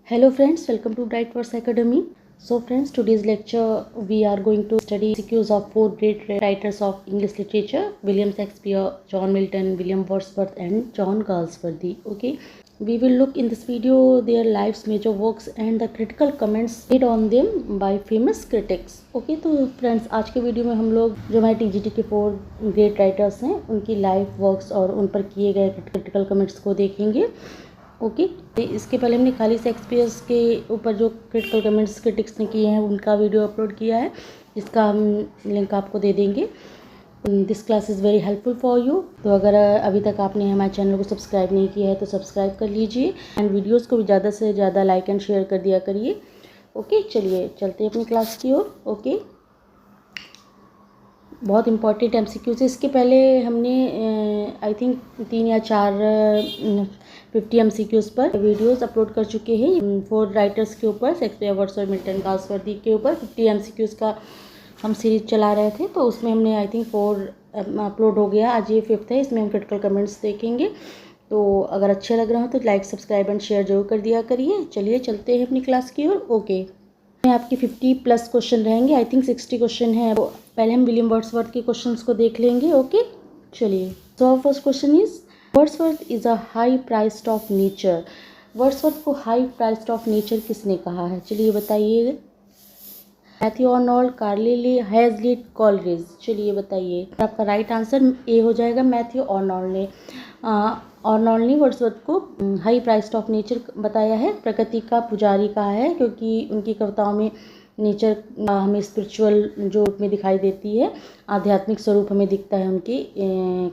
Hello friends, welcome to Bright Words Academy. So friends, today's lecture we are going to study CQs of four great writers of English literature: William Shakespeare, John Milton, William Wordsworth and John Galsworthy. Okay, we will look in this video their lives, major works and the critical comments made on them by famous critics. Okay, तो friends आज के video में हम लोग जो हमारे TGT के four great writers हैं उनकी लाइफ वर्क्स और उन पर किए गए क्रिटिकल कमेंट्स को देखेंगे। ओके इसके पहले हमने खाली शेक्सपियर्स के ऊपर जो क्रिटिकल कमेंट्स क्रिटिक्स ने किए हैं उनका वीडियो अपलोड किया है, जिसका हम लिंक आपको दे देंगे। This class is very helpful for you. तो अगर अभी तक आपने हमारे चैनल को सब्सक्राइब नहीं किया है तो सब्सक्राइब कर लीजिए एंड वीडियोज़ को भी ज़्यादा से ज़्यादा लाइक एंड शेयर कर दिया करिए। ओके चलिए चलते हैं अपनी क्लास की ओर। ओके बहुत इंपॉर्टेंट MCQs है। इसके पहले हमने आई थिंक 3 या 4 50 MCQs पर वीडियोस अपलोड कर चुके हैं। फोर राइटर्स के ऊपर, शेक्सपियर, वर्ड्सवर्थ, मिल्टन, गाल्सवर्दी के ऊपर 50 MCQs का हम सीरीज चला रहे थे, तो उसमें हमने आई थिंक 4 अपलोड हो गया। आज ये 5th है, इसमें हम क्रिटिकल कमेंट्स देखेंगे। तो अगर अच्छे लग रहे हो तो लाइक, सब्सक्राइब एंड शेयर जरूर कर दिया करिए। चलिए चलते हैं अपनी क्लास की ओर। ओके आपके 50+ क्वेश्चन रहेंगे, आई थिंक 60 क्वेश्चन है। पहले हम विलियम वर्ड्सवर्थ के क्वेश्चंस को देख लेंगे। ओके चलिए, so first question is Wordsworth is a high priced of nature. Wordsworth को हाई प्राइस्ड ऑफ नेचर किसने कहा है? चलिए बताइए। Matthew Arnold, Carlyle, Hazlitt, Coleridge. चलिए बताइए। आपका राइट आंसर ए हो जाएगा, मैथ्यू आर्नोल्ड ने। आर्नोल्ड ने वर्ड्सवर्थ को हाई प्राइस्ड ऑफ नेचर बताया है, प्रकृति का पुजारी कहा है, क्योंकि उनकी कविताओं में नेचर हमें स्पिरिचुअल जो रूप में दिखाई देती है, आध्यात्मिक स्वरूप हमें दिखता है उनकी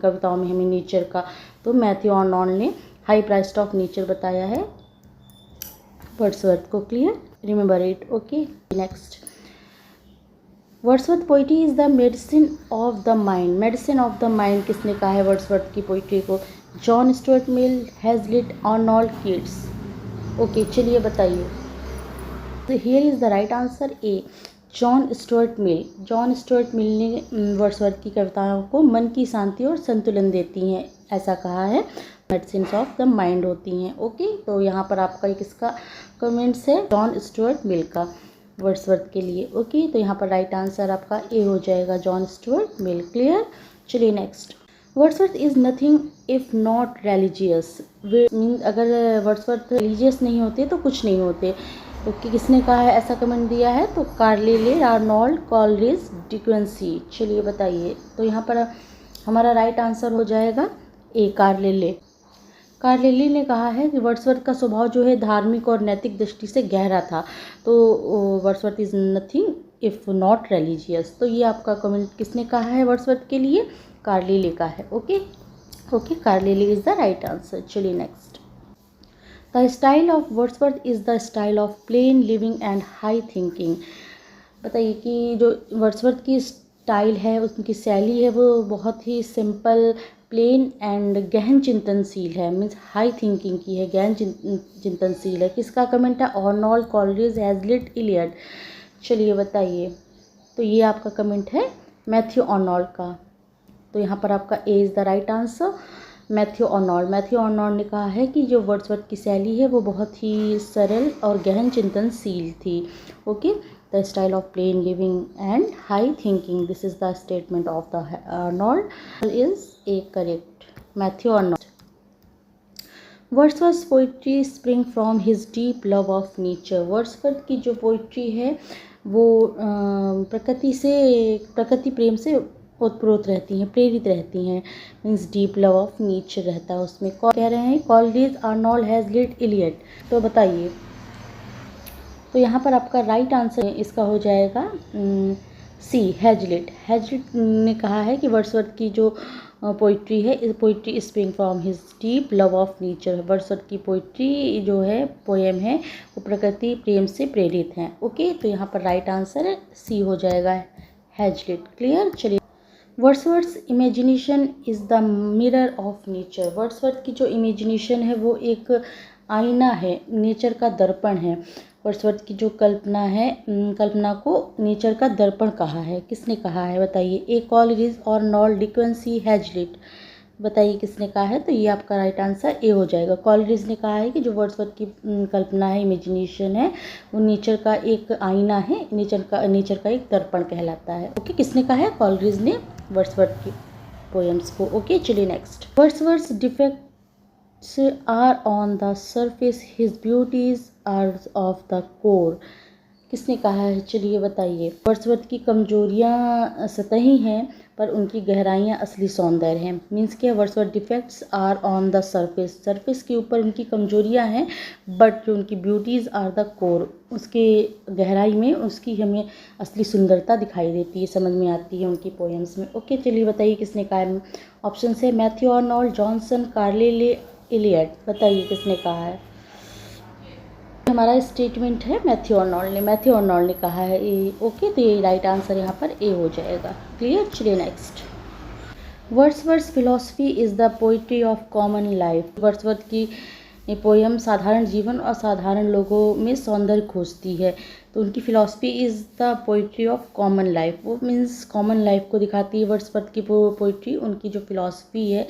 कविताओं में हमें नेचर का। तो मैथ्यू आर्नोल्ड ने हाई प्राइस्ड ऑफ नेचर बताया है वर्ड्सवर्थ को। Clear, remember it. Okay next, Wordsworth poetry is the medicine of the mind. Medicine of the mind किसने कहा है वर्ड्सवर्थ की पोइट्री को? John Stuart Mill, Hazlitt, Arnold, Keats. Okay चलिए बताइए। तो here is the right answer A, John Stuart Mill. John Stuart Mill ने Wordsworth की कविताओं को मन की शांति और संतुलन देती हैं, ऐसा कहा है। मेडिसिन ऑफ द माइंड होती हैं। ओके तो यहाँ पर आपका किसका कमेंट्स है? जॉन स्टुअर्ट मिल का वर्ड्सवर्थ के लिए। ओके तो यहाँ पर राइट आंसर आपका ए हो जाएगा, जॉन स्टुअर्ट मिल। क्लियर, चलिए next. Wordsworth is nothing if not religious. Mean अगर वर्ड्सवर्थ रिलीजियस नहीं होते तो कुछ नहीं होते। तो किसने कहा है, ऐसा कमेंट दिया है? तो कार्लिले, आर्नोल्ड, कॉलरिज, डिक्वेंसी। चलिए बताइए। तो यहाँ पर हमारा राइट आंसर हो जाएगा ए, कार्लिले। कार्लिले ने कहा है कि वर्ड्सवर्थ का स्वभाव जो है धार्मिक और नैतिक दृष्टि से गहरा था। तो Wordsworth is nothing if not religious. तो ये आपका कमेंट किसने कहा है वर्ड्सवर्थ के लिए? कार्लिले का है। Okay okay, Carlyle is the right answer. चलिए next. The style of Wordsworth is the style of plain living and high thinking. बताइए कि जो वर्ड्सवर्थ की स्टाइल है, उनकी शैली है, वो बहुत ही सिंपल, प्लेन एंड गहन चिंतनशील है। मीन्स हाई थिंकिंग की है, गहन चिंतनशील है। किसका कमेंट है? Arnold, Coleridge, Hazlitt, Eliot. चलिए बताइए। तो ये आपका कमेंट है मैथ्यू आर्नोल्ड का। तो यहाँ पर आपका A is the right answer, Matthew Arnold. Matthew Arnold ने कहा है कि जो वर्ड्सवर्थ की शैली है वो बहुत ही सरल और गहन चिंतनशील थी। Okay, the style of plain living and high thinking, this is the statement of the Arnold is A correct, Matthew Arnold. Wordsworth poetry spring from his deep love of nature. Wordsworth की जो poetry है वो प्रकृति प्रेम से ओतप्रोत रहती हैं, प्रेरित रहती हैं। Means deep love of nature रहता है उसमें। कौन कह रहे हैं? Coleridge, Arnold, Hazlitt, Eliot. तो बताइए। तो यहाँ पर आपका राइट आंसर इसका हो जाएगा सी, हैजलिट। हैजलिट ने कहा है कि वर्ड्सवर्थ की जो पोइट्री है, इस poetry spring from his deep love of nature. Wordsworth की पोइट्री जो है, पोएम है, वो प्रकृति प्रेम से प्रेरित हैं। ओके तो यहाँ पर राइट आंसर सी हो जाएगा, हैजलिट। क्लियर, चलिए। Wordsworth imagination is the mirror of nature. Wordsworth की जो इमेजिनेशन है वो एक आईना है, नेचर का दर्पण है। वर्ड्सवर्थ की जो कल्पना है, कल्पना को नेचर का दर्पण कहा है। किसने कहा है बताइए? ए, कॉलरिज, आर्नोल्ड, डिक्वेंसी, हैजलिट। बताइए किसने कहा है, तो ये आपका राइट आंसर ए हो जाएगा। कॉलरिज ने कहा है कि जो वर्ड्सवर्थ की कल्पना है, इमेजिनेशन है, वो नेचर का एक आईना है, नेचर का एक दर्पण कहलाता है। ओके, किसने कहा है, कॉलरिज ने वर्ड्सवर्थ की पोएम्स को। ओके, चलिए next. Wordsworth defects are on the surface, his beauties are of the core. किसने कहा है, चलिए बताइए। वर्ड्सवर्थ की कमजोरियाँ सतही हैं पर उनकी गहराइयाँ असली सौंदर्य हैं। मीन्स क्या, Wordsworth defects are on the surface, surface के ऊपर उनकी कमजोरियाँ हैं, बट जो उनकी ब्यूटीज़ आर द कोर, उसके गहराई में उसकी हमें असली सुंदरता दिखाई देती है, समझ में आती है उनकी पोएम्स में। ओके, चलिए बताइए किसने कहा है। ऑप्शन है मैथ्यू आर्नोल्ड, जॉनसन, कार्लिले, इलियट। बताइए किसने कहा है। हमारा स्टेटमेंट है मैथ्यू आर्नोल्ड ने कहा है ए। ओके, तो ये राइट आंसर यहाँ पर ए हो जाएगा। क्लियर, चलिए next. Wordsworth philosophy is the poetry of common life. Wordsworth की ये पोयम साधारण जीवन और साधारण लोगों में सौंदर्य खोजती है। तो उनकी philosophy is the poetry of common life, वो मीन्स कॉमन लाइफ को दिखाती है। वर्ड्सवर्थ की पोइट्री, उनकी जो फिलॉसफी है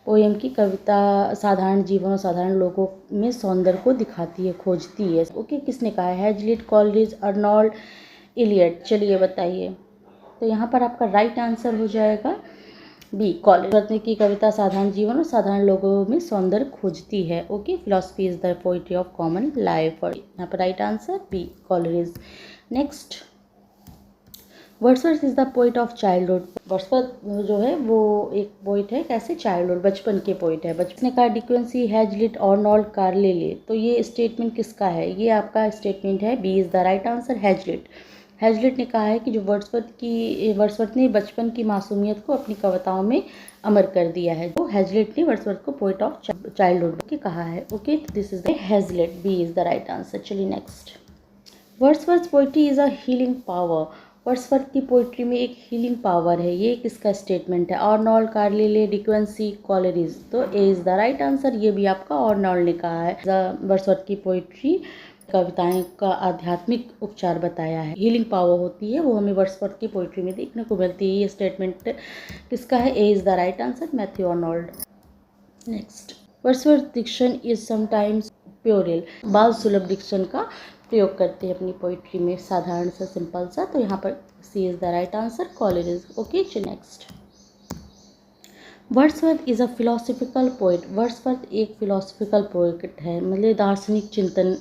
पोएम की, कविता साधारण जीवन और साधारण लोगों में सौंदर्य को दिखाती है, खोजती है। ओके, किसने कहा है, हैजलिट, कॉलरिज, अर्नोल्ड, इलियट। चलिए बताइए। तो यहाँ पर आपका राइट आंसर हो जाएगा बी, कॉलरिज की कविता साधारण जीवन और साधारण लोगों में सौंदर्य खोजती है। Okay, philosophy is the poetry of common life, और यहाँ पर right answer B, Coleridge. Next, Wordsworth is the poet of childhood. Wordsworth जो है वो एक पोइट है, कैसे, चाइल्डहुड, बचपन के पोइट है। बचपन ने कहा डिक्वेंसी, हैजलिट, आर्नोल्ड, कार्लिले। तो ये स्टेटमेंट किसका है, ये आपका स्टेटमेंट है B is the right answer, Hazlitt. Hazlitt ने कहा है कि जो वर्ड्सवर्थ ने बचपन की मासूमियत को अपनी कविताओं में अमर कर दिया है। तो हैजलिट ने वर्ड्सवर्थ को पोइट ऑफ चाइल्डहुड के कहा है। Okay, this is the Hazlitt, B is the right answer. चलिए next. Wordsworth poetry is a healing power. Wordsworth की पोइट्री में एक हीलिंग पावर है, ये किसका स्टेटमेंट है, आर्नोल्ड, कार्लिले, डिक्वेंसी, कॉलरिज। तो A is the right answer, ये भी आपका आर्नोल्ड ने कहा है। वर्ड्सवर्थ की पोइट्री कविताएं का आध्यात्मिक उपचार बताया है, हीलिंग पावर होती है, वो हमें वर्ड्सवर्थ की पोइट्री में देखने को मिलती है। ये स्टेटमेंट किसका है, A is the right answer, Matthew Arnold. Next, Wordsworth diction is sometimes puerile. बाल सुलभ डिक्शन का प्रयोग करते हैं अपनी पोइट्री में, साधारण सा, सिंपल सा। तो यहाँ पर C is the right answer, Coleridge. Okay, चलिए next. Wordsworth is a philosophical poet. Wordsworth एक फिलोसफिकल पोइट है, मतलब दार्शनिक चिंतन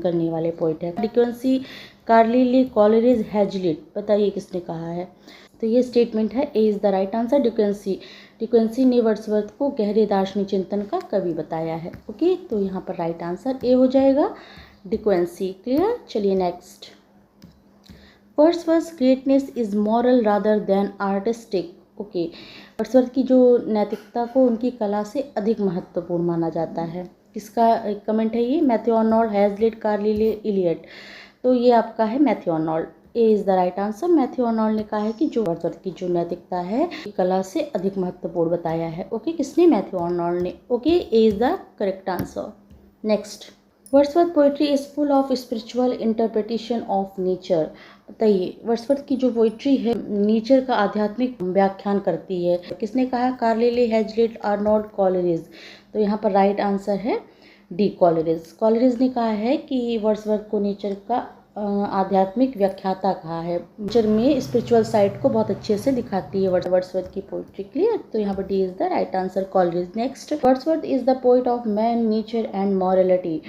करने वाले पोइट है। De Quincey, Carlyle, Coleridge, Hazlitt. बताइए किसने कहा है, तो ये स्टेटमेंट है A is the right answer, De Quincey ने वर्ड्सवर्थ को गहरे दार्शनिक चिंतन का कवि बताया है। ओके, तो यहाँ पर राइट आंसर ए हो जाएगा, डिक्वेंसी। क्लियर, चलिए next. Wordsworth greatness is moral rather than artistic. Okay, Wordsworth की जो नैतिकता को उनकी कला से अधिक महत्वपूर्ण माना जाता है। किसका कमेंट है ये, मैथ्यू आर्नोल्ड, हैजलिट, कार्लिले, इलियट। तो ये आपका है Matthew Arnold, A is the right answer. Matthew Arnold ने कहा है कि जो वर्ड्सवर्थ की जो नैतिकता है कला से अधिक महत्वपूर्ण बताया है। ओके, किसने, मैथ्यू आर्नोल्ड ने। Okay, A is the correct answer. Next, Wordsworth poetry is full of spiritual interpretation of nature. बताइए, वर्ड्सवर्थ की जो पोइट्री है नेचर का आध्यात्मिक व्याख्यान करती है। किसने कहा, कार्लिले, हैजलिट, आर्नोल्ड, कॉलरिज। तो यहाँ पर राइट आंसर है डी, कॉलरिज। कॉलरिज ने कहा है कि वर्ड्सवर्थ को नेचर का आध्यात्मिक व्याख्याता कहा है, नेचर में स्पिरिचुअल साइड को बहुत अच्छे से दिखाती है वर्ड्सवर्थ की पोइट्री। क्लियर, तो यहाँ पर D is the right answer, Coleridge. Next, Wordsworth is the poet of man, nature and morality.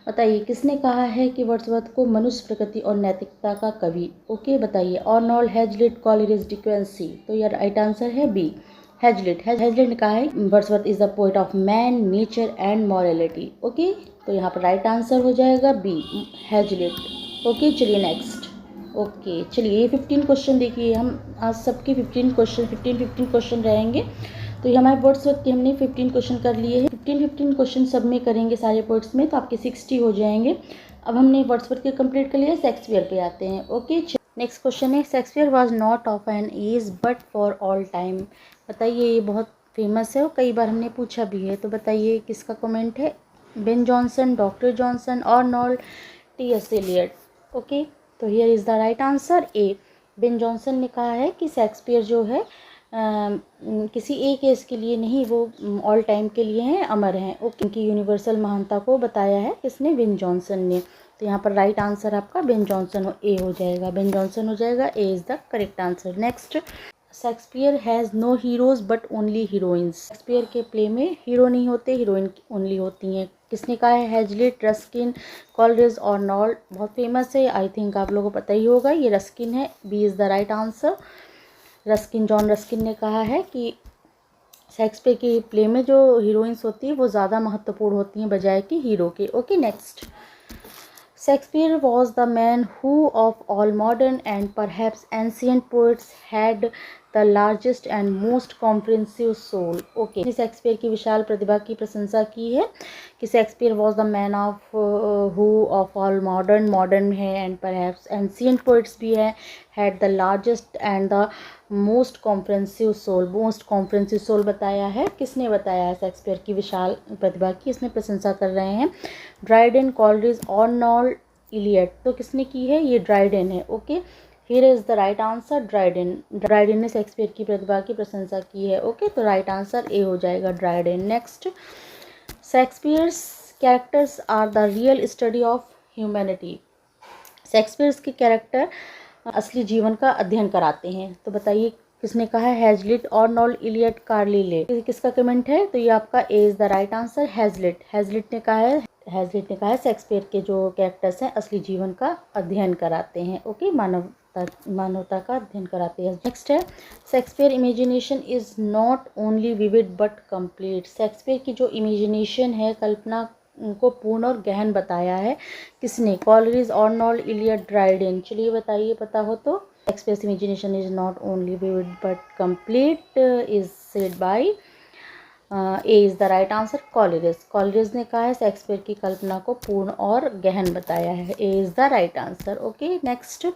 बताइए किसने कहा है कि वर्ड्सवर्थ को मनुष्य, प्रकृति और नैतिकता का कवि। ओके, बताइए, आर्नोल्ड, हैजलिट, कॉलरिज, डिक्वेंसी। तो यह राइट आंसर है बी, हैजलिट। हैजलिट ने कहा है Wordsworth is the poet of man, nature and morality. Okay, तो यहाँ पर राइट आंसर हो जाएगा बी, हैजलिट। ओके, चलिए नेक्स्ट। ओके, चलिए 15 क्वेश्चन देखिए, हम आज सबके 15 क्वेश्चन रहेंगे। तो ये हमारे वर्ड्सवर्थ के हमने 15 क्वेश्चन कर लिए हैं। 15 क्वेश्चन सब में करेंगे सारे पोइट्स में, तो आपके 60 हो जाएंगे। अब हमने वर्ड्सवर्थ के कंप्लीट कर लिया, शेक्सपियर पे आते हैं। ओके, नेक्स्ट क्वेश्चन है, Shakespeare was not of an age but for all time. बताइए, ये बहुत फेमस है और कई बार हमने पूछा भी है। तो बताइए किसका कमेंट है, Ben Jonson, doctor Johnson, Arnold, T S. Eliot. Okay, तो here is the right answer A, Ben Jonson ने कहा है कि शेक्सपियर जो है किसी एक एज के लिए नहीं, वो ऑल टाइम के लिए हैं, अमर हैं। ओके, उनकी यूनिवर्सल महानता को बताया है किसने? बेन जॉनसन ने। तो यहाँ पर राइट आंसर आपका बेन जॉनसन ए हो जाएगा, बेन जॉनसन हो जाएगा, A is the correct answer. Next, Shakespeare has no heroes but only heroines. Shakespeare के प्ले में हीरो नहीं होते, हीरोइन ओनली होती हैं। किसने कहा है? हैजलिट, रस्किन, कॉलरिज और नॉल्ट। बहुत फेमस है, आई थिंक आप लोगों को पता ही होगा, ये रस्किन है, B is the right answer. Ruskin, John Ruskin ने कहा है कि शेक्सपियर की प्ले में जो हीरोइंस होती है वो ज़्यादा महत्वपूर्ण होती हैं बजाय कि हीरो के। Okay, next, Shakespeare was the man who of all modern and perhaps ancient poets had the largest and most comprehensive soul. Okay, Shakespeare की विशाल प्रतिभा की प्रशंसा की है कि Shakespeare was the man of who of all modern है and perhaps ancient poets भी है, had the largest and the most comprehensive soul बताया है। किसने बताया है शेक्सपियर की विशाल प्रतिभा की? इसमें प्रशंसा कर रहे हैं ड्राइडन, कॉलरिज और नॉल इलियट। तो किसने की है? ये ड्राइडन है। Okay, here is the right answer, Dryden ने शेक्सपियर की प्रतिभा की प्रशंसा की है। ओके, तो राइट आंसर ए हो जाएगा, Dryden. Next, Shakespeare's characters are the real study of humanity. Shakespeare's के कैरेक्टर असली जीवन का अध्ययन कराते हैं। तो बताइए किसने कहा है? हैजलिट और नॉल इलियट, कार्लिले। किसका कमेंट है? तो ये आपका A is the right answer, Hazlitt. Hazlitt ने कहा है शेक्सपियर के जो कैरेक्टर्स हैं असली जीवन का अध्ययन कराते हैं। ओके, मानवता का अध्ययन कराते हैं। नेक्स्ट है, Shakespeare imagination is not only vivid but complete. Shakespeare की जो इमेजिनेशन है, कल्पना को पूर्ण और गहन बताया है। किसने? कॉलरिज और नॉल इलियट, ड्राइडन। चलिए बताइए, पता हो तो। Shakespeare's imagination is not only vivid but complete is said bye A is the right answer, Coleridge ने कहा है शेक्सपियर की कल्पना को पूर्ण और गहन बताया है, A is the right answer. Okay, next,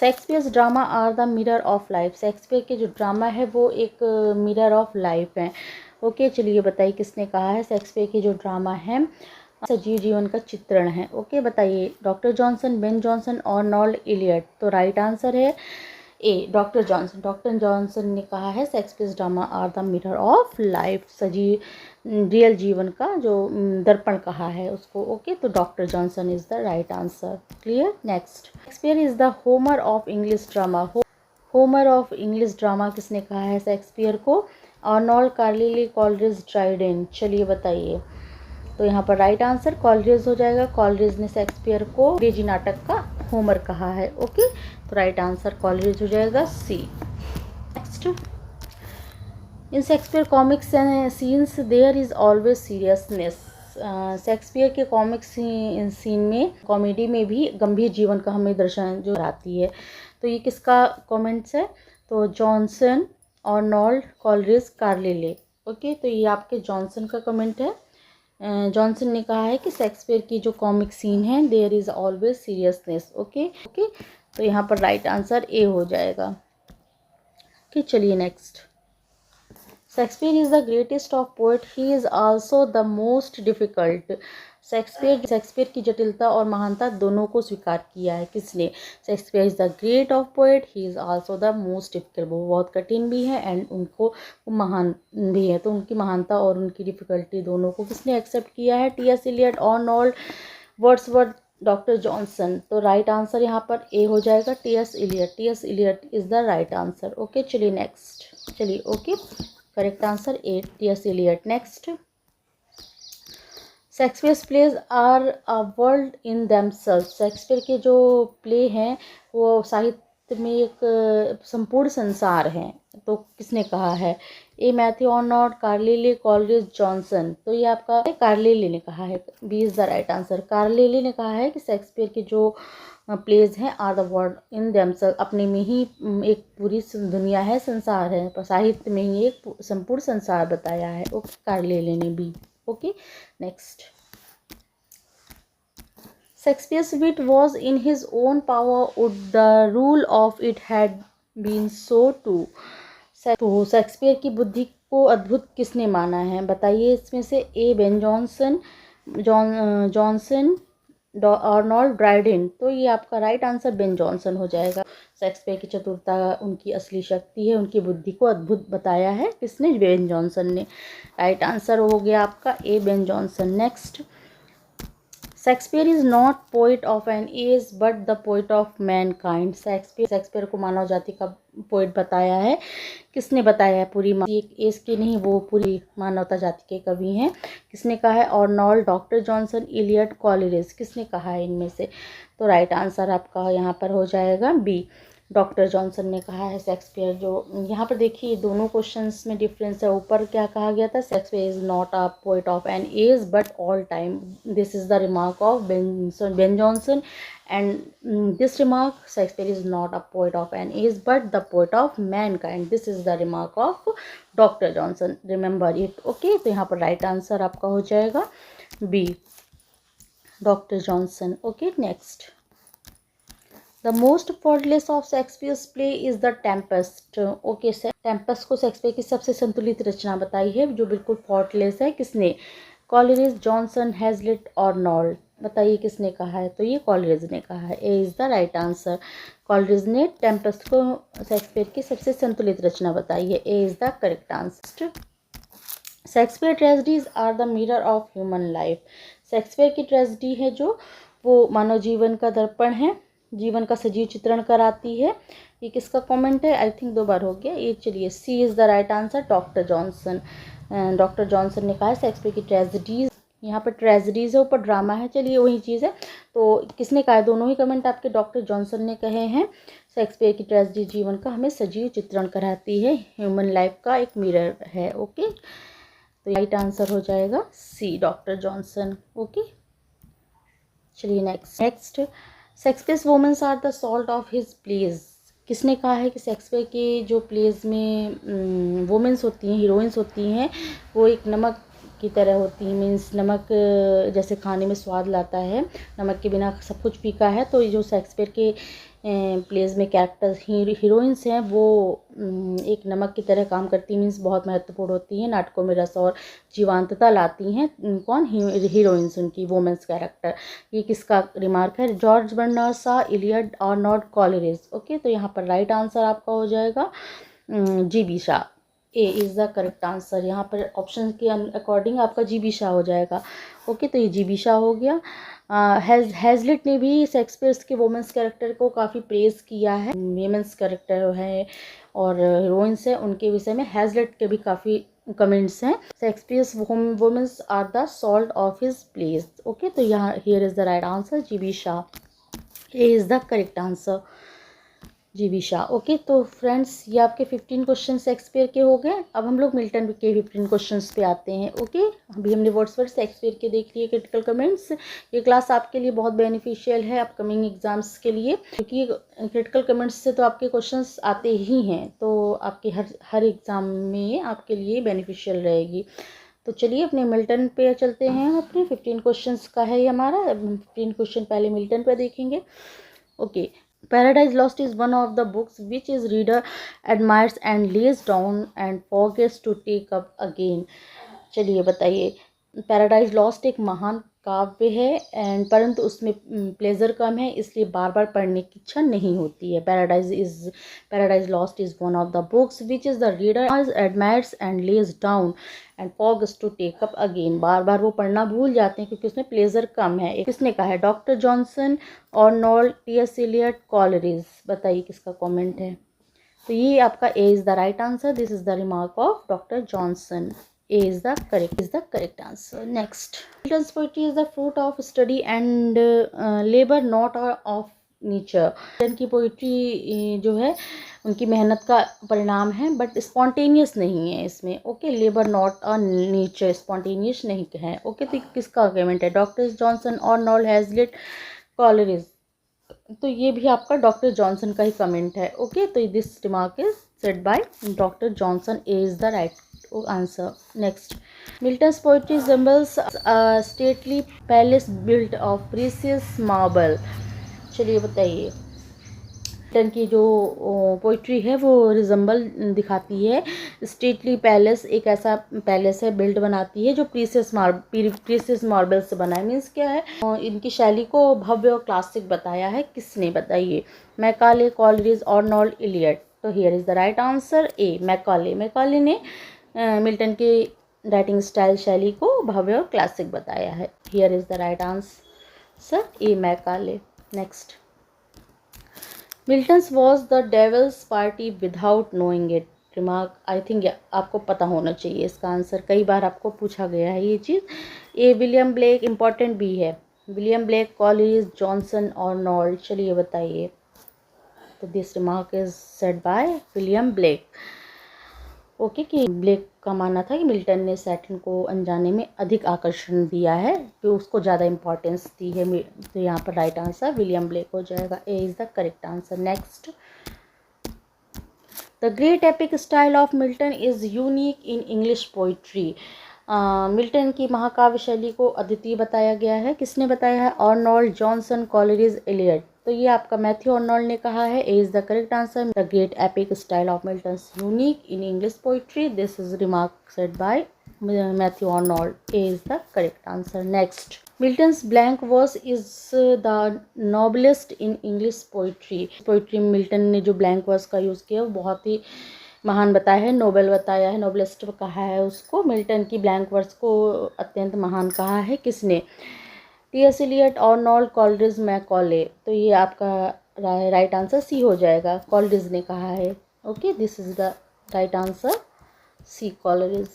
Shakespeare's drama are the mirror of life. Shakespeare के जो ड्रामा है वो एक मिरर ऑफ लाइफ है। ओके, चलिए बताइए किसने कहा है? शेक्सपियर के जो ड्रामा है सजीव जीवन का चित्रण है। ओके, बताइए, डॉक्टर जॉनसन, बेन जॉनसन और नॉल इलियट। तो राइट आंसर है ए, डॉक्टर जॉनसन ने कहा है Shakespeare's drama are the mirror of life, real जीवन का जो दर्पण कहा है उसको। ओके, तो doctor Johnson is the right answer. Clear? Next, Shakespeare is the Homer of English drama. Homer of English drama किसने कहा है शेक्सपियर को? Arnold, Carlyle, Coleridge, Dryden. चलिए बताइए। तो यहाँ पर राइट आंसर कॉलरिज हो जाएगा। कॉलरिज ने शेक्सपियर को अंग्रेजी नाटक का होमर कहा है। ओके, तो राइट आंसर कॉलरिज हो जाएगा, C. Next, in Shakespeare comic scenes there is always seriousness. Shakespeare के कॉमिक सीन में, कॉमेडी में भी गंभीर जीवन का हमें दर्शन जो आती है। तो ये किसका कमेंट्स है? तो जॉनसन, आर्नोल्ड, कॉलरिज, कार्लिले। ओके, तो ये आपके जॉनसन का कमेंट है। जॉनसन ने कहा है कि शेक्सपियर की जो कॉमिक सीन है there is always seriousness. Okay, तो यहाँ पर राइट आंसर ए हो जाएगा। ओके, चलिए next, Shakespeare is the greatest of poet, he is also the most difficult. Shakespeare की जटिलता और महानता दोनों को स्वीकार किया है। किसने? Shakespeare is the great of poet, he is also the most difficult. वो बहुत कठिन भी है एंड उनको महान भी है। तो उनकी महानता और उनकी डिफ़िकल्टी दोनों को किसने एक्सेप्ट किया है? T S. Eliot, Arnold, Wordsworth, doctor Johnson. तो राइट आंसर यहाँ पर ए हो जाएगा, T S. Eliot is the right answer. Okay, चलिए नेक्स्ट। चलिए, okay, correct answer A, T S. Eliot. Next, Shakespeare's plays are a world in themselves. Shakespeare के जो play हैं वो साहित्य में एक संपूर्ण संसार हैं। तो किसने कहा है? A, Matthew Arnold, Carlyle, Coleridge, Johnson. तो ये आपका कार्लिले ने कहा है, B is the right answer. Carlyle ने कहा है कि शेक्सपियर के जो प्लेज हैं are the world in themselves, अपने में ही एक पूरी दुनिया है, संसार है, साहित्य में ही एक संपूर्ण संसार बताया है। ओके, कार्लिले ने भी। Okay, next, Shakespeare's wit was in his own power, would the rule of it had been so too। तो शेक्सपियर की बुद्धि को अद्भुत किसने माना है? बताइए इसमें से। ए, बेन जॉनसन, आर्नोल्ड ड्राइडेन, तो ये आपका राइट आंसर बेन जॉनसन हो जाएगा। शेक्सपियर की चतुरता, उनकी असली शक्ति है, उनकी बुद्धि को अद्भुत बताया है किसने? बेन जॉनसन ने। राइट आंसर हो गया आपका A, Ben Jonson. Next, Shakespeare is not poet of an age but the poet of mankind. Shakespeare को मानव जाति का पोइट बताया है, किसने बताया है? पूरी एक एज की नहीं, वो पूरी मानवता जाति के कवि हैं। किसने कहा है? Arnold, doctor Johnson, Eliot, Coleridge, किसने कहा है इनमें से? तो राइट आंसर आपका यहाँ पर हो जाएगा बी, डॉक्टर जॉनसन ने कहा है शेक्सपियर। जो यहाँ पर देखिए दोनों क्वेश्चंस में डिफरेंस है। ऊपर क्या कहा गया था? Shakespeare is not a poet of an age but all time, this is the remark of Ben Jonson, and this remark, Shakespeare is not a poet of an age but the poet of mankind, this is the remark of Dr. Johnson, remember it, okay। तो यहाँ पर right answer आपका हो जाएगा B, doctor Johnson, okay. Next, the most faultless of Shakespeare's play is the Tempest, okay. Tempest को Shakespeare की सबसे संतुलित रचना बताई है जो बिल्कुल फॉल्टलेस है, किसने? कॉलरिज, जॉनसन, हैजलिट, आर्नोल्ड, बताइए किसने कहा है? तो ये कॉलरिज ने कहा है, A is the right answer. Coleridge ने टेम्पेस्ट को शेक्सपियर की सबसे संतुलित रचना बताई है, A is the correct answer. Shakespeare tragedies are the mirror of human life. Shakespeare की ट्रेजेडी है जो वो मानव जीवन का दर्पण है, जीवन का सजीव चित्रण कराती है। ये किसका कमेंट है? आई थिंक 2 बार हो गया ये। चलिए, C is the right answer, doctor Johnson. Doctor Johnson ने कहा है शेक्सपियर की ट्रेजेडीज, यहाँ पर ट्रेजेडीज है, ऊपर ड्रामा है, चलिए वही चीज़ है। तो किसने कहा है? दोनों ही कमेंट आपके डॉक्टर जॉनसन ने कहे हैं। शेक्सपियर की ट्रेजेडी जीवन का हमें सजीव चित्रण कराती है, ह्यूमन लाइफ का एक मिरर है, ओके। तो राइट आंसर हो जाएगा सी, डॉक्टर जॉनसन, ओके। चलिए next, Shakespeare's women's are the salt of his plays. किसने कहा है कि शेक्सपियर के जो प्लेज में वुमेन्स होती हैं, हीरोइंस होती हैं, वो एक नमक की तरह होती हैं, मीन्स नमक जैसे खाने में स्वाद लाता है, नमक के बिना सब कुछ फीका है। तो ये जो शेक्सपियर के प्लेज में कैरेक्टर्स हीरोइंस हैं वो एक नमक की तरह काम करती हैं, मीन्स बहुत महत्वपूर्ण होती हैं, नाटकों में रस और जीवंतता लाती हैं। कौन? हीरोइंस, उनकी वुमेन्स कैरेक्टर। ये किसका रिमार्क है? George Bernard Shaw, Eliot, Arnold, Coleridge, okay. तो यहाँ पर राइट आंसर आपका हो जाएगा G B Shaw, A is the correct answer. यहाँ पर ऑप्शन के अकॉर्डिंग आपका जी बी शाह हो जाएगा, ओके। तो ये जी बी शाह हो गया। हैजलिट ने भी शेक्सपियर्स के वुमेंस कैरेक्टर को काफ़ी प्रेज़ किया है। वीमेंस कैरेक्टर है और हीरोइंस है, उनके विषय में हैजलिट के भी काफ़ी कमेंट्स हैं। Shakespeare's women's are the salt of his plays, okay. तो यहाँ here is the right answer, G B Shaw, A is the correct answer, G B Shaw, okay. तो फ्रेंड्स ये आपके 15 क्वेश्चन शेक्सपियर के हो गए। अब हम लोग मिल्टन के 15 क्वेश्चंस पे आते हैं, ओके। अभी हमने वर्ड्सवर्थ शेक्सपियर के देख लिए क्रिटिकल कमेंट्स। ये क्लास आपके लिए बहुत बेनिफिशियल है अपकमिंग एग्जाम्स के लिए, क्योंकि क्रिटिकल कमेंट्स से तो आपके क्वेश्चंस आते ही हैं, तो आपके हर एग्ज़ाम में आपके लिए बेनिफिशियल रहेगी। तो चलिए अपने मिल्टन पे चलते हैं। अपने 15 क्वेश्चंस का है ये हमारा। 15 क्वेश्चन पहले मिल्टन पे देखेंगे, okay. Paradise Lost is one of the books which his reader admires and lays down and forgets to take up again। चलिए बताइए, पैराडाइज लॉस्ट एक महान काव्य है एंड परंतु उसमें प्लेजर कम है, इसलिए बार बार पढ़ने की इच्छा नहीं होती है। Paradise Lost is one of the books which is the reader admires and lays down and forgets to take up again. बार बार वो पढ़ना भूल जाते हैं क्योंकि उसमें प्लेजर कम है। किसने कहा है? Doctor Johnson, Arnold, T S. Eliot, Coleridge, बताइए किसका कमेंट है? तो ये आपका A is the right answer, this is the remark of doctor Johnson, A is the correct answer. Next, Milton's poetry is the fruit of study and labor, not of nature। Milton की poetry जो है उनकी मेहनत का परिणाम है, but spontaneous नहीं है इसमें, okay. Labour not a nature, spontaneous नहीं है, ओके। तो किसका आर्ग्यूमेंट है? Doctor Johnson, Arnold, Hazlitt, Coleridge. तो ये भी आपका डॉक्टर जॉनसन का ही कमेंट है, ओके। तो this remark is said by doctor Johnson, A is the right answer। Next, Milton's poetry resembles a stately palace built of precious marble। चलिए बताइए, Milton की जो पोइट्री है वो रिजम्बल दिखाती है स्टेटली पैलेस, एक ऐसा पैलेस है बिल्ड बनाती है जो प्रीसियस मार्बल से बना है। मीन्स क्या है, इनकी शैली को भव्य और क्लासिक बताया है किसने, बताइए। Macaulay, Coleridge, Arnold, Eliot. तो here is the right answer A, Macaulay. Macaulay ने मिल्टन की राइटिंग स्टाइल शैली को भव्य और क्लासिक बताया है। Here is the right answer A, Macaulay. Next, Milton's was the devil's party without knowing it. Remark, I think आपको पता होना चाहिए इसका आंसर, कई बार आपको पूछा गया है ये चीज़। ए, विलियम ब्लेक, इंपॉर्टेंट भी है। William Blake, Coleridge, Johnson, Arnold. चलिए बताइए। तो this remark is said by William Blake. Okay, कि ब्लेक का मानना था कि मिल्टन ने सैटर्न को अनजाने में अधिक आकर्षण दिया है, जो उसको ज़्यादा इंपॉर्टेंस दी है। तो यहाँ पर राइट आंसर विलियम ब्लेक हो जाएगा। A is the correct answer. Next, the great epic style of Milton is unique in English poetry. Milton की महाकाव्य शैली को अद्वितीय बताया गया है। किसने बताया है? Arnold, Johnson, Coleridge, Eliot. तो ये आपका मैथ्यू आर्नोल्ड ने कहा है। A is the correct answer. The great epic style of Milton's unique in English poetry, this is remark said by Matthew Arnold. A is the correct answer. Next, Milton's blank verse is the noblest in English poetry में Milton ने जो blank verse का use किया वो बहुत ही महान बताया है, नोबेल बताया है, नोबलिस्ट कहा है उसको। मिल्टन की ब्लैंक वर्स को अत्यंत महान कहा है किसने? T S. Eliot, Arnold, Coleridge, Macaulay. तो ये आपका राइट आंसर सी हो जाएगा, कॉलरिज ने कहा है। Okay, this is the right answer C, Coleridge.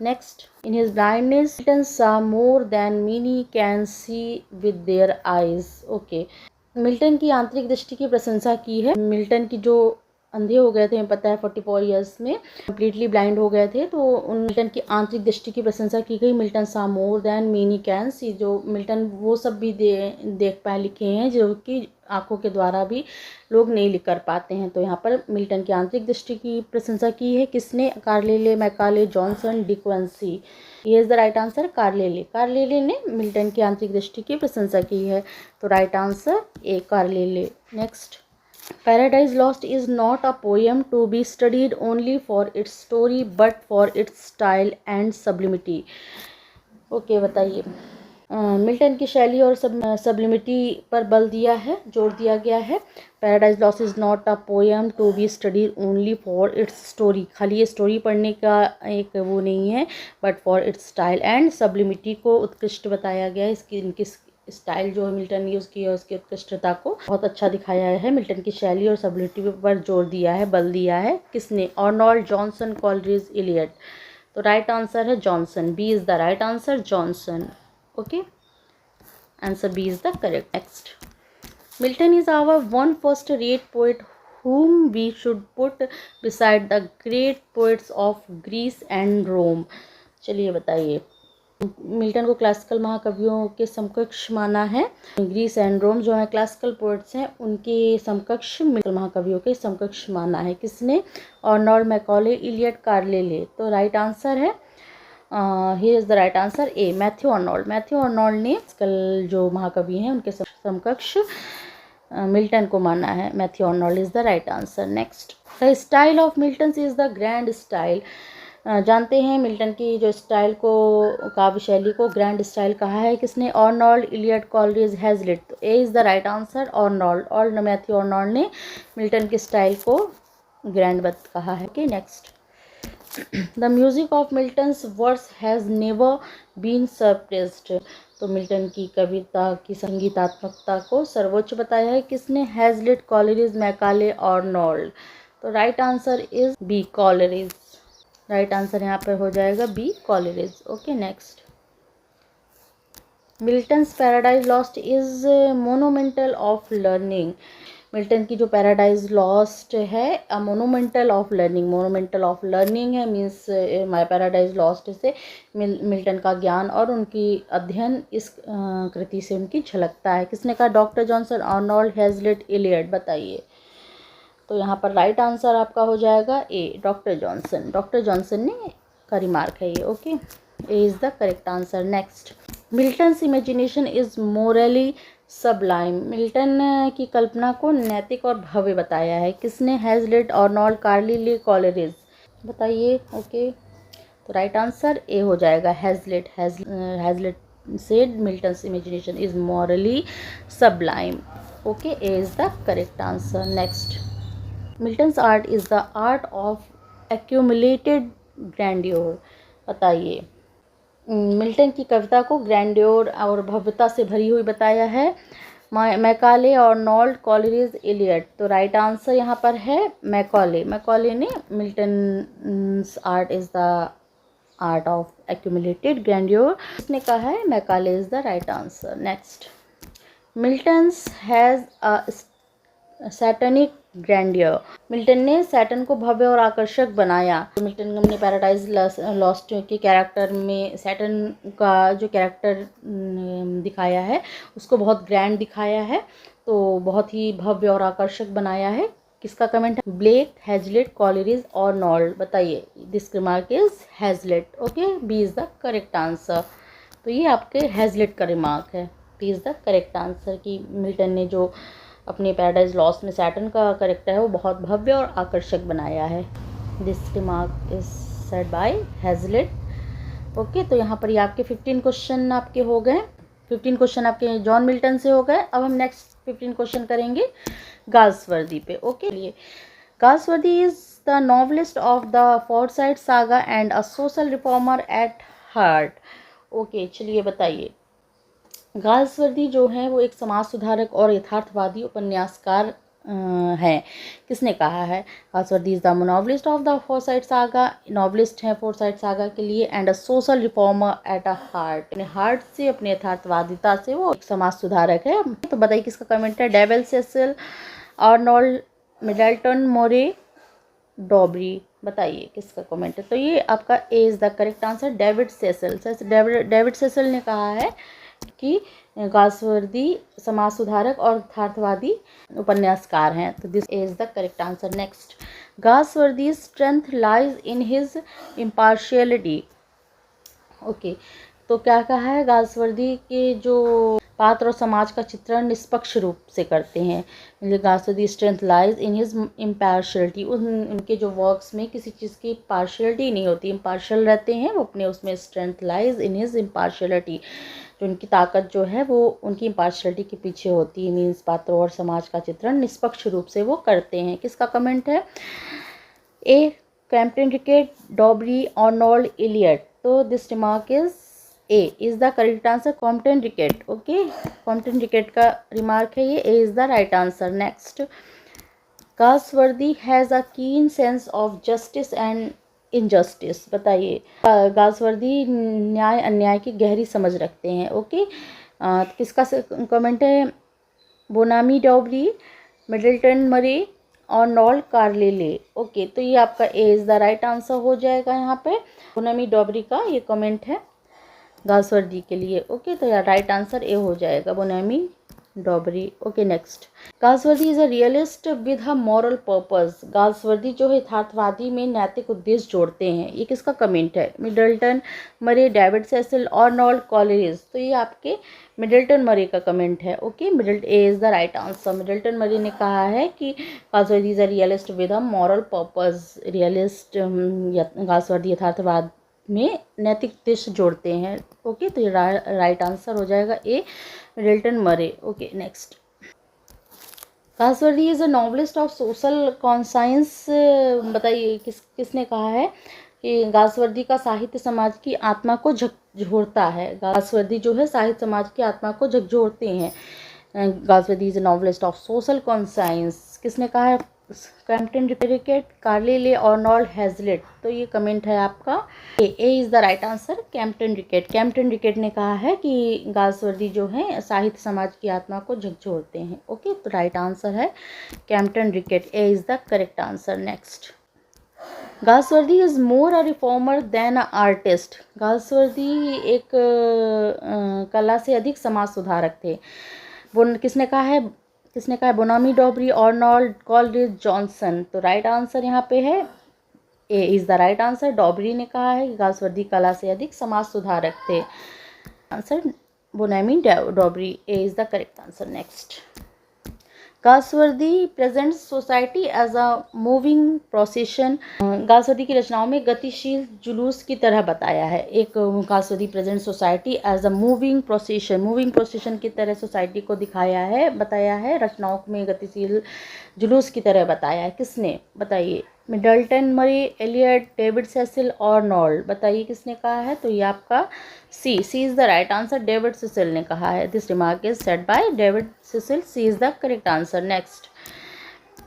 Next, in his blindness Milton saw more than many can see with their eyes। Okay, Milton की आंतरिक दृष्टि की प्रशंसा की है। मिल्टन की जो अंधे हो गए थे, हमें पता है 44 ईयर्स में कम्प्लीटली ब्लाइंड हो गए थे, तो उन मिल्टन की आंतरिक दृष्टि की प्रशंसा की गई। मिल्टन सा more than many can see, जो मिल्टन वो सब भी देख पाए लिखे हैं जो कि आंखों के द्वारा भी लोग नहीं लिख कर पाते हैं। तो यहाँ पर मिल्टन की आंतरिक दृष्टि की प्रशंसा की है किसने? कार्लेले, मैकाले, जॉनसन, डिक्वेंसी। ये इज द राइट आंसर, कार्लेले। कार्लेले ने मिल्टन की आंतरिक दृष्टि की प्रशंसा की है। तो right answer A, Carlyle. Next, Paradise Lost is not a poem to be studied only for its story but for its style and sublimity। Okay, बताइए। मिल्टन की शैली और सब्लिमिटी पर बल दिया है, जोर दिया गया है। Paradise Lost is not a poem to be studied only for its story, खाली ये स्टोरी पढ़ने का एक वो नहीं है, but for its style and sublimity को उत्कृष्ट बताया गया है। इनकी स्टाइल जो मिल्टन ने यूज़ किया है उसकी उत्कृष्टता को बहुत अच्छा दिखाया है। मिल्टन की शैली और सब्लिमिटी पर जोर दिया है, बल दिया है किसने? Arnold, Johnson, Coleridge, Eliot. तो राइट आंसर है Johnson. B is the right answer, Johnson. Okay, answer B is the correct. Next, Milton is our one first rate poet whom we should put beside the great poets of Greece and Rome। चलिए बताइए। Milton को classical महाकवियों के समकक्ष माना है। Greece and रोम जो है classical poets हैं, उनके समकक्ष मिल्टन महाकवियों के समकक्ष माना है किसने? Arnold, Macaulay, Eliot, Carlyle. तो राइट आंसर है, here is the right answer A, Matthew Arnold. Matthew Arnold ने कल जो महाकवि हैं उनके समकक्ष मिल्टन को माना है। Matthew Arnold is the right answer. Next, the style of Milton is the grand style. जानते हैं मिल्टन की जो स्टाइल को, काव्य शैली को ग्रैंड स्टाइल कहा है किसने? Arnold, Eliot, Coleridge, Hazlitt. तो A is the right answer, Arnold. और मैथ्यू आर्नोल्ड ने मिल्टन की स्टाइल को ग्रैंड कहा है। कि next, the music of Milton's verse has never been surpassed. तो मिल्टन की कविता की संगीतात्मकता को सर्वोच्च बताया है किसने? Hazlitt, Coleridge, Macaulay, Arnold. तो right answer is B, Coleridge. Right answer यहाँ पर हो जाएगा B, Coleridge. Okay, next, Milton's Paradise Lost is monumental of learning. Milton की जो पैराडाइज लॉस्ट है monumental of learning, monumental of learning है। Means my Paradise Lost से Milton का ज्ञान और उनकी अध्ययन इस कृति से उनकी झलकता है। किसने कहा? Doctor Johnson, Arnold, Hazlitt, Eliot. बताइए। तो यहाँ पर राइट आंसर आपका हो जाएगा A, doctor Johnson. Doctor Johnson ने का रिमार्क है ये। Okay, A is the correct answer. Next, Milton's imagination is morally sublime. Milton की कल्पना को नैतिक और भव्य बताया है। किसने? Hazlitt, Arnold, Carlyle Coleridge. बताइए। ओके, तो राइट आंसर ए हो जाएगा, Hazlitt. Hazlitt said Milton's imagination is morally sublime. Okay, A is the correct answer. Next, Milton's art is the art of accumulated grandeur. बताइए। Milton की कविता को grandeur और भव्यता से भरी हुई बताया है। Macaulay, Arnold, Coleridge, Eliot. तो राइट आंसर यहाँ पर है मैकाले। मैकाले ने Milton art is the art of accumulated grandeur इसने कहा है। Macaulay is the right answer. Next, Milton's has a satanic grandeur. Milton ने सैटन को भव्य और आकर्षक बनाया। मिल्टन ने पैराडाइज लॉस्ट के कैरेक्टर में सैटन का जो कैरेक्टर दिखाया है उसको बहुत ग्रैंड दिखाया है, तो बहुत ही भव्य और आकर्षक बनाया है। किसका कमेंट है? ब्लेक, हैजलिट, कॉलरिज और नॉल्ड। बताइए। This remark is Hazlitt. Okay, B is the correct answer. तो ये आपके हैजलिट का रिमार्क है। B is the correct answer कि मिल्टन ने जो अपने पैराडाइज लॉस्ट में सैटर्न का कैरेक्टर है वो बहुत भव्य और आकर्षक बनाया है। This remark is said by Hazlitt. Okay, तो यहाँ पर ये आपके 15 क्वेश्चन आपके हो गए। 15 क्वेश्चन आपके जॉन मिल्टन से हो गए। अब हम नेक्स्ट 15 क्वेश्चन करेंगे गाल्सवर्दी पे। ओके, लिए Galsworthy is the novelist of the Forsyte saga and a social reformer at heart. Okay, चलिए बताइए। गाल्सवर्दी जो है वो एक समाज सुधारक और यथार्थवादी उपन्यासकार हैं। किसने कहा है? Galsworthy is the novelist of the Forsyte saga. Novelist हैं फोर्साइट सागा के लिए। And a social reformer at a heart. अपने हार्ट से, अपने यथार्थवादिता से वो एक समाज सुधारक है। तो बताइए किसका कमेंट है? David Cecil, Arnold, Middleton Murry, Dobree. बताइए किसका कमेंट है? तो ये आपका A is the correct answer, David Cecil. David Cecil ने कहा है कि गाल्सवर्दी समाज सुधारक और यथार्थवादी उपन्यासकार हैं। तो this is the correct answer. Next, Galsworthy strength lies in his impartiality. Okay, तो क्या कहा है? गाल्सवर्दी के जो पात्र और समाज का चित्रण निष्पक्ष रूप से करते हैं। Galsworthy strength lies in his impartiality. उनके जो वर्क्स में किसी चीज़ की पार्शियलिटी नहीं होती, इम्पार्शियल रहते हैं वो अपने उसमें। Strength lies in his impartiality, जो उनकी ताकत जो है वो उनकी इम्पार्शियलिटी के पीछे होती है। मीन्स पात्रों और समाज का चित्रण निष्पक्ष रूप से वो करते हैं। किसका कमेंट है? A, Compton Rickett, Dobree, Arnold, Eliot. तो this remark is A is the correct answer, Compton Rickett. Okay, Compton Rickett का रिमार्क है ये। A is the right answer. Next, Galsworthy has a keen sense of justice and injustice. बताइए। Galsworthy न्याय अन्याय की गहरी समझ रखते हैं। ओके, किसका कमेंट है? बोनामी डॉबरी, मिडल्टन मरे, अर्नोल्ड, कार्लेले। ओके, तो ये आपका A is the right answer हो जाएगा। यहाँ पे बोनामी डॉबरी का ये कमेंट है गाल्सवर्दी के लिए। ओके, तो यार राइट आंसर ए हो जाएगा, Bonamy Dobree. Okay, next, Galsworthy is a realist with a moral purpose. Galsworthy जो है यथार्थवादी में नैतिक उद्देश्य जोड़ते हैं। ये किसका कमेंट है? मिडल्टन मरे, डेविड सेसिल, अर्नोल्ड, कॉलरिज। तो ये आपके मिडल्टन मरे का कमेंट है। Okay, A is the right answer. Middleton Murry ने कहा है कि Galsworthy is a realist with a moral purpose. Realist Galsworthy यथार्थवाद में नैतिक उद्देश्य जोड़ते हैं। ओके, तो ये राइट आंसर हो जाएगा ए, मिडल्टन मरे। Okay, next, Galsworthy is a novelist of social conscience. बताइए किसने कहा है कि गाल्सवर्दी का साहित्य समाज की आत्मा को झकझोरता है। गाल्सवर्दी जो है साहित्य समाज की आत्मा को झकझोरते हैं। Galsworthy is a novelist of social conscience. किसने कहा है? Compton Rickett, Carlyle, Arnold, Hazlitt. तो ये कमेंट है आपका A is the right answer, Compton Rickett. Compton Rickett ने कहा है कि गाल्सवर्दी जो है साहित्य समाज की आत्मा को झकझोरते हैं। ओके, तो राइट आंसर है Compton Rickett. A is the correct answer. Next, Galsworthy is more a reformer than a artist. Galsworthy एक कला से अधिक समाज सुधारक थे। वो किसने कहा है? Bonamy Dobree, Arnold, Coleridge, Johnson. तो राइट आंसर यहाँ पे है A is the right answer. Dobree ने कहा है कि गाल्सवर्दी कला से अधिक समाज सुधारक थे। Answer Bonamy Dobree, A is the correct answer. Next, Galsworthy presents society as a moving procession. Galsworthy की रचनाओं में गतिशील जुलूस की तरह बताया है। एक Galsworthy present society as a moving procession की तरह सोसाइटी को दिखाया है, बताया है। रचनाओं में गतिशील जुलूस की तरह बताया है। किसने, बताइए। मिडल्टन, मरी, एलियट, डेविड सेसिल और नॉल्ड, बताइए किसने कहा है। तो ये आपका C is the right answer. David Cecil ने कहा है। This remark is said by David Cecil. C is the correct answer. Next,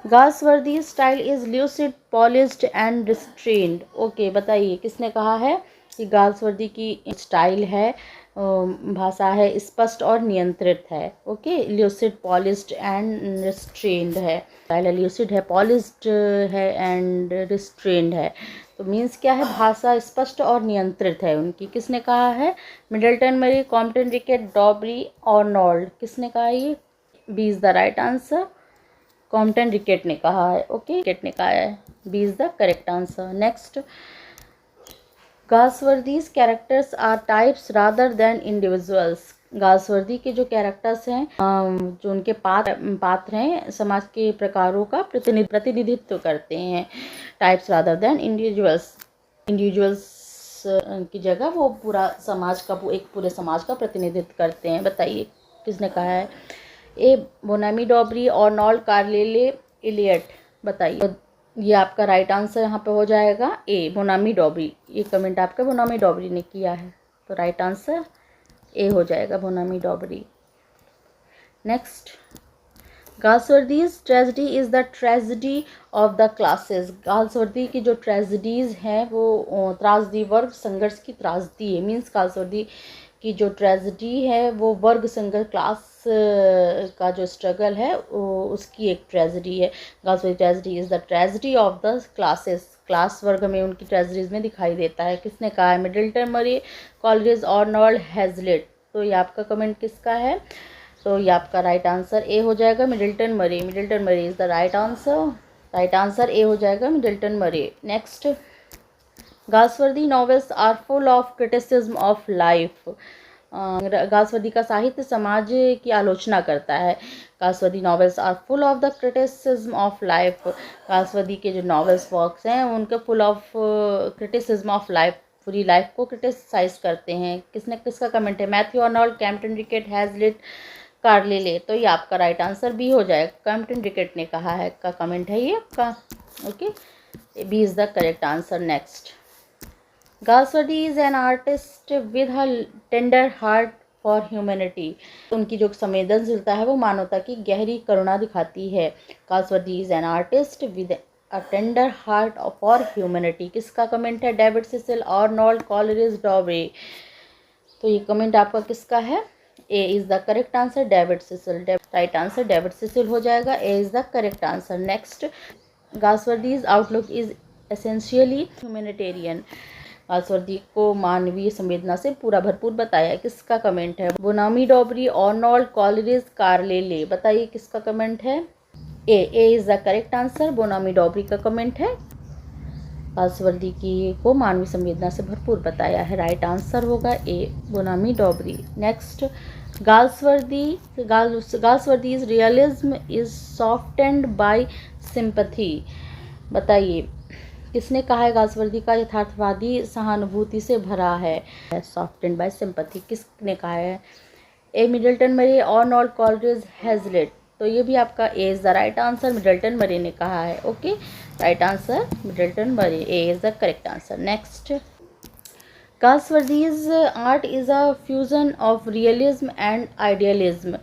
Galsworthy style is lucid, polished and restrained. Okay, बताइए किसने कहा है कि गासवर्दी की स्टाइल है, भाषा है, स्पष्ट और नियंत्रित है। Okay, lucid, polished and restrained है। स्टाइल ल्यूसिड है, पॉलिश्ड है एंड रिस्ट्रेन्ड है। तो मीन्स क्या है, भाषा स्पष्ट और नियंत्रित है उनकी। किसने कहा है। मिडल्टन, मरी, कॉम्पटन, रिकेट, डॉबरी और नॉल्ड, किसने कहा ये। B is the right answer. Compton Rickett ने कहा है। ओके, रिकेट ने कहा है। B is the correct answer. Next, Galsworthy's characters are types rather than individuals. Galsworthy के जो कैरेक्टर्स हैं, जो उनके पात्र हैं, समाज के प्रकारों का प्रतिनिधित्व करते हैं। टाइप्स रादर देन इंडिविजुअल्स की जगह वो पूरा समाज का, वो एक पूरे समाज का प्रतिनिधित्व करते हैं। बताइए किसने कहा है। ए बोनामी डॉबरी और नॉल्ड कार्लेले इलियट, बताइए। ये आपका राइट आंसर यहाँ पे हो जाएगा ए, बोनामी डॉबरी। ये कमेंट आपका बोनामी डॉबरी ने किया है, तो राइट आंसर ए हो जाएगा, Bonamy Dobree. Next, Galsworthy's tragedy is the tragedy of the classes. Galsworthy की जो ट्रेजिडीज़ हैं वो त्रासदी, वर्ग संघर्ष की त्रासदी है। मीन्स गासवर्दी की जो ट्रेजिडी है वो वर्ग संघर्ष, क्लास का जो स्ट्रगल है उसकी एक ट्रेजिडी है। Galsworthy tragedy is the tragedy of the classes. Class वर्ग में उनकी ट्रेजिडीज में दिखाई देता है। किसने कहा है। मिडल्टन, मरी, कॉलरिज और नॉल्ड हैजलिट। तो ये आपका कमेंट किसका है। तो ये आपका राइट आंसर ए हो जाएगा, Middleton Murry. Middleton Murry is the right answer. Right answer A हो जाएगा, Middleton Murry. Next, Galsworthy novels are full of criticism of life. Galsworthy का साहित्य समाज की आलोचना करता है। Galsworthy novels are full of the criticism of life. Galsworthy के जो नॉवेल्स वर्क्स हैं उनके full of criticism of life, पूरी लाइफ को क्रिटिसाइज करते हैं। किसका कमेंट है। Matthew Arnold, Compton Rickett, Hazlitt, Carlyle. तो ये आपका राइट आंसर बी हो जाएगा, कैम्पटन रिकेट ने कहा है का कमेंट है ये आपका। Okay, B is the correct answer. Next, Galsworthy is an artist with a tender heart for humanity. उनकी जो संवेदनशीलता है वो मानवता की गहरी करुणा दिखाती है। Galsworthy is an artist with a tender heart for humanity. किसका कमेंट है। David Cecil, Arnold, Coleridge, Dobree. तो ये कमेंट आपका किसका है। A is the correct answer, David Cecil. Right answer David Cecil हो जाएगा। A is the correct answer. Next, Galsworthy's outlook is essentially humanitarian. Galsworthy को मानवीय संवेदना से पूरा भरपूर बताया है। किसका कमेंट है। Bonamy Dobree, Arnold, Coleridge, Carlyle. बताइए किसका कमेंट है। A is the correct answer, Bonamy Dobree का कमेंट है। गासवर्दी की को मानवीय संवेदना से भरपूर बताया है। राइट आंसर होगा A, Bonamy Dobree. Next, Galsworthy's realism is softened by sympathy. बताइए किसने कहा है। गासवर्दी का यथार्थवादी सहानुभूति से भरा है। सॉफ्टेंड बाय सिंपैथी किसने कहा है। A Middleton Murry, Arnold, Coleridge, Hazlitt. तो ये भी आपका A is the right answer, Middleton Murry ने कहा है। Okay, right answer Middleton Murry, A is the correct answer. Next, Galsworthy's art is a fusion of realism and idealism.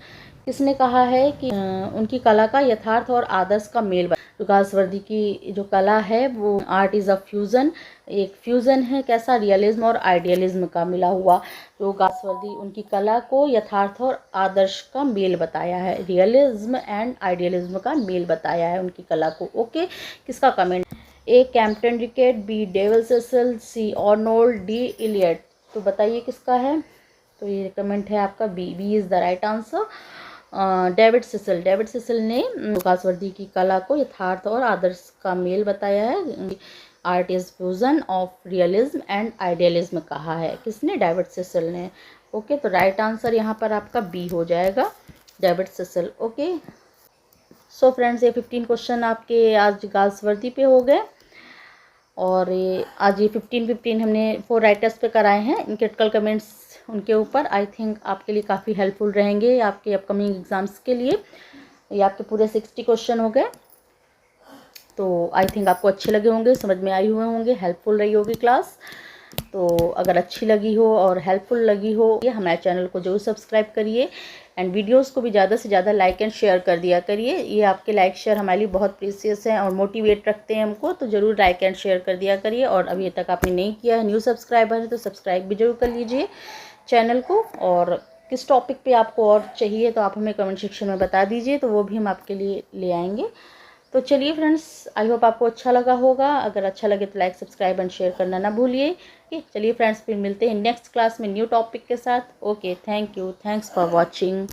किसने कहा है कि उनकी कला का यथार्थ और आदर्श का मेल। तो गासवर्दी की जो कला है वो आर्ट इज़ अ फ्यूज़न, एक फ्यूज़न है कैसा, रियलिज्म और आइडियलिज्म का मिला हुआ। तो गासवर्दी उनकी कला को यथार्थ और आदर्श का मेल बताया है। रियलिज्म एंड आइडियलिज्म का मेल बताया है उनकी कला को। ओके, किसका comment. A Compton Rickett, B David Cecil, C Arnold, D Eliot. तो बताइए किसका है। तो ये कमेंट है आपका B is the right answer, David Cecil ने गासवर्दी की कला को यथार्थ और आदर्श का मेल बताया है। Art is fusion of realism and idealism कहा है? किसने? डेविड सेसल ने। ओके, तो राइट आंसर यहाँ पर आपका बी हो जाएगा, डेविड सेसल। ओके, सो फ्रेंड्स, ये 15 क्वेश्चन आपके आज गर्ल्स वर्दी पे हो गए, और ये आज ये 15 हमने 4 राइटर्स पे कराए हैं। इनके क्रिटिकल कमेंट्स उनके ऊपर आई थिंक आपके लिए काफ़ी हेल्पफुल रहेंगे आपके अपकमिंग एग्ज़ाम्स के लिए। ये आपके पूरे 60 क्वेश्चन हो गए, तो आई थिंक आपको अच्छे लगे होंगे, समझ में आई हुए होंगे, हेल्पफुल रही होगी क्लास। तो अगर अच्छी लगी हो और हेल्पफुल लगी हो, ये हमारे चैनल को जरूर सब्सक्राइब करिए, एंड वीडियोस को भी ज़्यादा से ज़्यादा लाइक एंड शेयर कर दिया करिए। ये आपके लाइक शेयर हमारे लिए बहुत प्रीसियस हैं और मोटिवेट रखते हैं हमको, तो ज़रूर लाइक एंड शेयर कर दिया करिए। और अभी तक आपने नहीं किया है, न्यू सब्सक्राइबर है, तो सब्सक्राइब भी जरूर कर लीजिए चैनल को। और किस टॉपिक पे आपको और चाहिए तो आप हमें कमेंट सेक्शन में बता दीजिए, तो वो भी हम आपके लिए ले आएंगे। तो चलिए फ्रेंड्स, आई होप आपको अच्छा लगा होगा। अगर अच्छा लगे तो लाइक, सब्सक्राइब एंड शेयर करना ना भूलिए। चलिए फ्रेंड्स, फिर मिलते हैं नेक्स्ट क्लास में न्यू टॉपिक के साथ। Okay, thank you, thanks for watching.